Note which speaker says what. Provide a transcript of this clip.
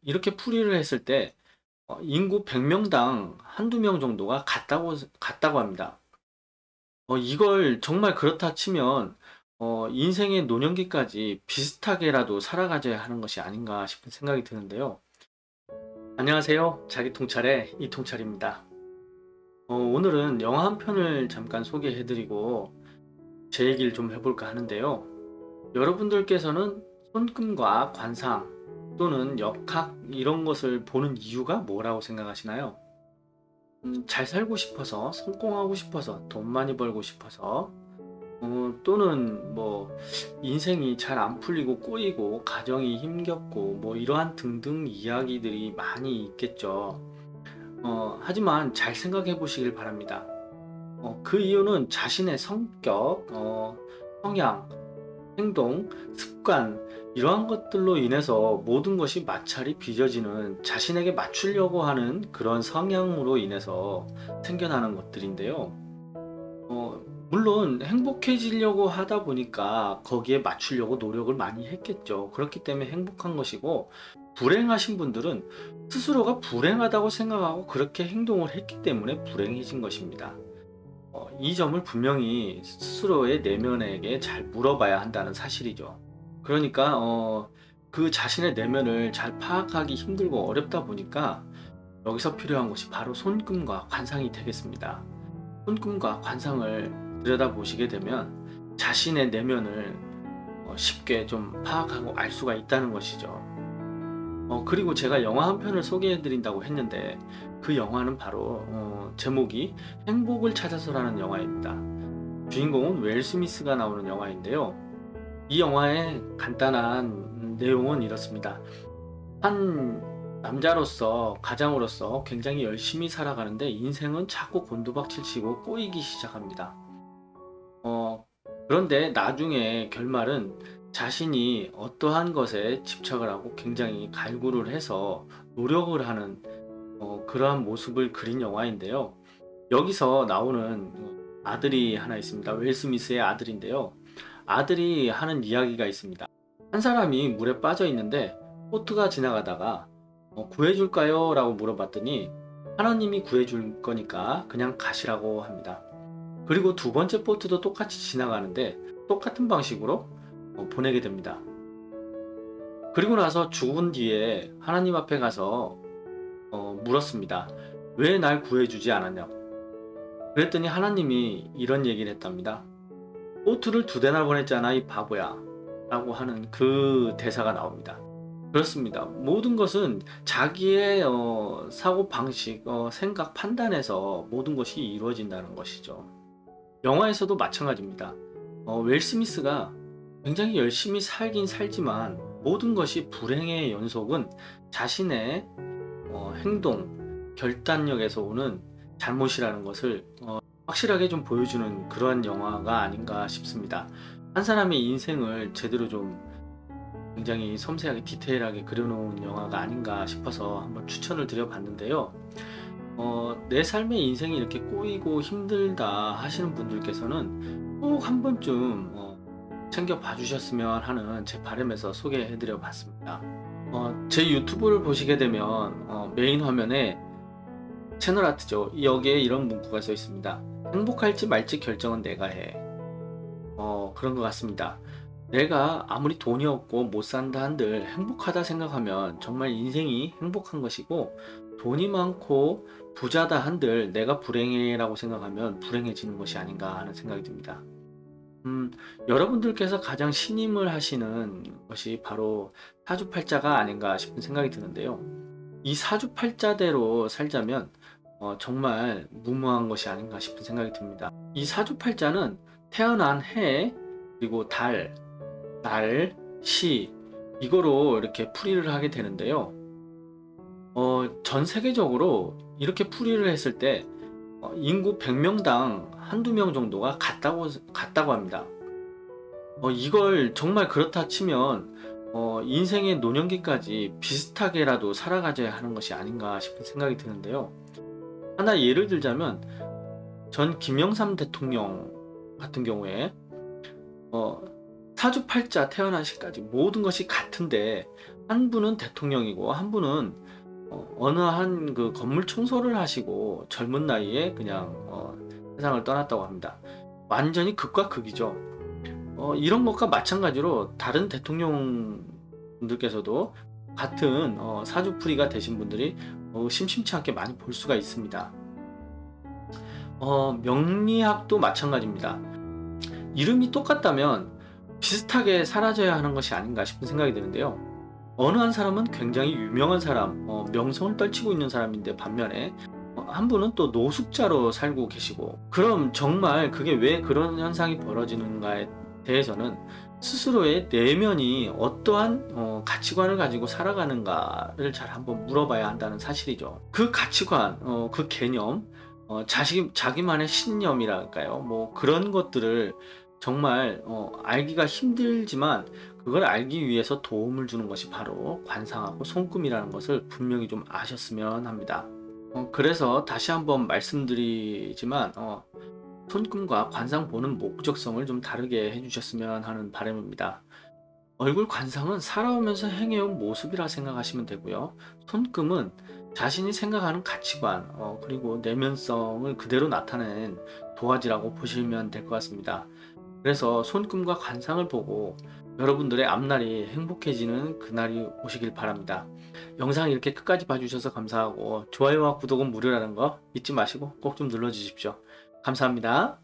Speaker 1: 이렇게 풀이를 했을 때 인구 100명당 한두 명 정도가 같다고 합니다. 이걸 정말 그렇다 치면 인생의 노년기까지 비슷하게라도 살아가져야 하는 것이 아닌가 싶은 생각이 드는데요. 안녕하세요. 자기통찰의 이통찰입니다. 오늘은 영화 한 편을 잠깐 소개해드리고 제 얘기를 좀 해볼까 하는데요. 여러분들께서는 손금과 관상 또는 역학 이런 것을 보는 이유가 뭐라고 생각하시나요? 잘 살고 싶어서, 성공하고 싶어서, 돈 많이 벌고 싶어서, 또는 뭐 인생이 잘 안 풀리고 꼬이고 가정이 힘겹고 뭐 이러한 등등 이야기들이 많이 있겠죠. 하지만 잘 생각해 보시길 바랍니다. 그 이유는 자신의 성격, 성향, 행동, 습관 이러한 것들로 인해서 모든 것이 마찰이 빚어지는 자신에게 맞추려고 하는 그런 성향으로 인해서 생겨나는 것들인데요. 물론 행복해지려고 하다 보니까 거기에 맞추려고 노력을 많이 했겠죠. 그렇기 때문에 행복한 것이고, 불행하신 분들은 스스로가 불행하다고 생각하고 그렇게 행동을 했기 때문에 불행해진 것입니다. 이 점을 분명히 스스로의 내면에게 잘 물어봐야 한다는 사실이죠. 그러니까 그 자신의 내면을 잘 파악하기 힘들고 어렵다 보니까 여기서 필요한 것이 바로 손금과 관상이 되겠습니다. 손금과 관상을 들여다보시게 되면 자신의 내면을 쉽게 좀 파악하고 알 수가 있다는 것이죠. 그리고 제가 영화 한 편을 소개해 드린다고 했는데 그 영화는 바로 제목이 행복을 찾아서라는 영화입니다. 주인공은 웰 스미스가 나오는 영화인데요. 이 영화의 간단한 내용은 이렇습니다. 한 남자로서 가장으로서 굉장히 열심히 살아가는데 인생은 자꾸 곤두박질치고 꼬이기 시작합니다. 어, 그런데 나중에 결말은 자신이 어떠한 것에 집착을 하고 굉장히 갈구를 해서 노력을 하는 그러한 모습을 그린 영화인데요. 여기서 나오는 아들이 하나 있습니다. 웰 스미스의 아들인데요. 아들이 하는 이야기가 있습니다. 한 사람이 물에 빠져 있는데 보트가 지나가다가 구해줄까요? 라고 물어봤더니 하나님이 구해줄 거니까 그냥 가시라고 합니다. 그리고 두 번째 보트도 똑같이 지나가는데 똑같은 방식으로 보내게 됩니다. 그리고 나서 죽은 뒤에 하나님 앞에 가서 물었습니다. 왜 날 구해주지 않았냐고. 그랬더니 하나님이 이런 얘기를 했답니다. 보트를 두 대나 보냈잖아 이 바보야 라고 하는 그 대사가 나옵니다. 그렇습니다. 모든 것은 자기의 사고방식, 생각, 판단에서 모든 것이 이루어진다는 것이죠. 영화에서도 마찬가지입니다. 웰 스미스가 굉장히 열심히 살긴 살지만 모든 것이 불행의 연속은 자신의 행동, 결단력에서 오는 잘못이라는 것을 확실하게 좀 보여주는 그러한 영화가 아닌가 싶습니다. 한 사람의 인생을 제대로 좀 굉장히 섬세하게 디테일하게 그려놓은 영화가 아닌가 싶어서 한번 추천을 드려봤는데요. 내 삶의 인생이 이렇게 꼬이고 힘들다 하시는 분들께서는 꼭 한 번쯤 챙겨봐 주셨으면 하는 제 바람에서 소개해드려 봤습니다. 제 유튜브를 보시게 되면 메인 화면에 채널 아트죠. 여기에 이런 문구가 써 있습니다. 행복할지 말지 결정은 내가 해. 그런 것 같습니다. 내가 아무리 돈이 없고 못 산다 한들 행복하다 생각하면 정말 인생이 행복한 것이고, 돈이 많고 부자다 한들 내가 불행해라고 생각하면 불행해지는 것이 아닌가 하는 생각이 듭니다. 여러분들께서 가장 신임을 하시는 것이 바로 사주팔자가 아닌가 싶은 생각이 드는데요. 이 사주팔자대로 살자면 정말 무모한 것이 아닌가 싶은 생각이 듭니다. 이 사주팔자는 태어난 해, 그리고 달, 날, 시 이거로 이렇게 풀이를 하게 되는데요. 전 세계적으로 이렇게 풀이를 했을 때 인구 100명당 한두 명 정도가 같다고 합니다. 이걸 정말 그렇다 치면 인생의 노년기까지 비슷하게라도 살아가져야 하는 것이 아닌가 싶은 생각이 드는데요. 하나 예를 들자면 전 김영삼 대통령 같은 경우에 사주팔자 태어난 시까지 모든 것이 같은데 한 분은 대통령이고 한 분은 어느 한 그 건물 청소를 하시고 젊은 나이에 그냥 세상을 떠났다고 합니다. 완전히 극과 극이죠. 이런 것과 마찬가지로 다른 대통령분들께서도 같은 사주풀이가 되신 분들이 심심치 않게 많이 볼 수가 있습니다. 명리학도 마찬가지입니다. 이름이 똑같다면 비슷하게 사라져야 하는 것이 아닌가 싶은 생각이 드는데요. 어느 한 사람은 굉장히 유명한 사람, 명성을 떨치고 있는 사람인데 반면에 한 분은 또 노숙자로 살고 계시고, 그럼 정말 그게 왜 그런 현상이 벌어지는가에 대해서는 스스로의 내면이 어떠한 가치관을 가지고 살아가는가를 잘 한번 물어봐야 한다는 사실이죠. 그 가치관, 그 개념, 자기만의 신념이랄까요? 뭐 그런 것들을 정말 알기가 힘들지만 그걸 알기 위해서 도움을 주는 것이 바로 관상하고 손금이라는 것을 분명히 좀 아셨으면 합니다. 그래서 다시 한번 말씀드리지만 손금과 관상 보는 목적성을 좀 다르게 해주셨으면 하는 바람입니다. 얼굴 관상은 살아오면서 행해온 모습이라 생각하시면 되고요. 손금은 자신이 생각하는 가치관, 그리고 내면성을 그대로 나타낸 도화지라고 보시면 될 것 같습니다. 그래서 손금과 관상을 보고 여러분들의 앞날이 행복해지는 그날이 오시길 바랍니다. 영상 이렇게 끝까지 봐주셔서 감사하고 좋아요와 구독은 무료라는 거 잊지 마시고 꼭 좀 눌러주십시오. 감사합니다.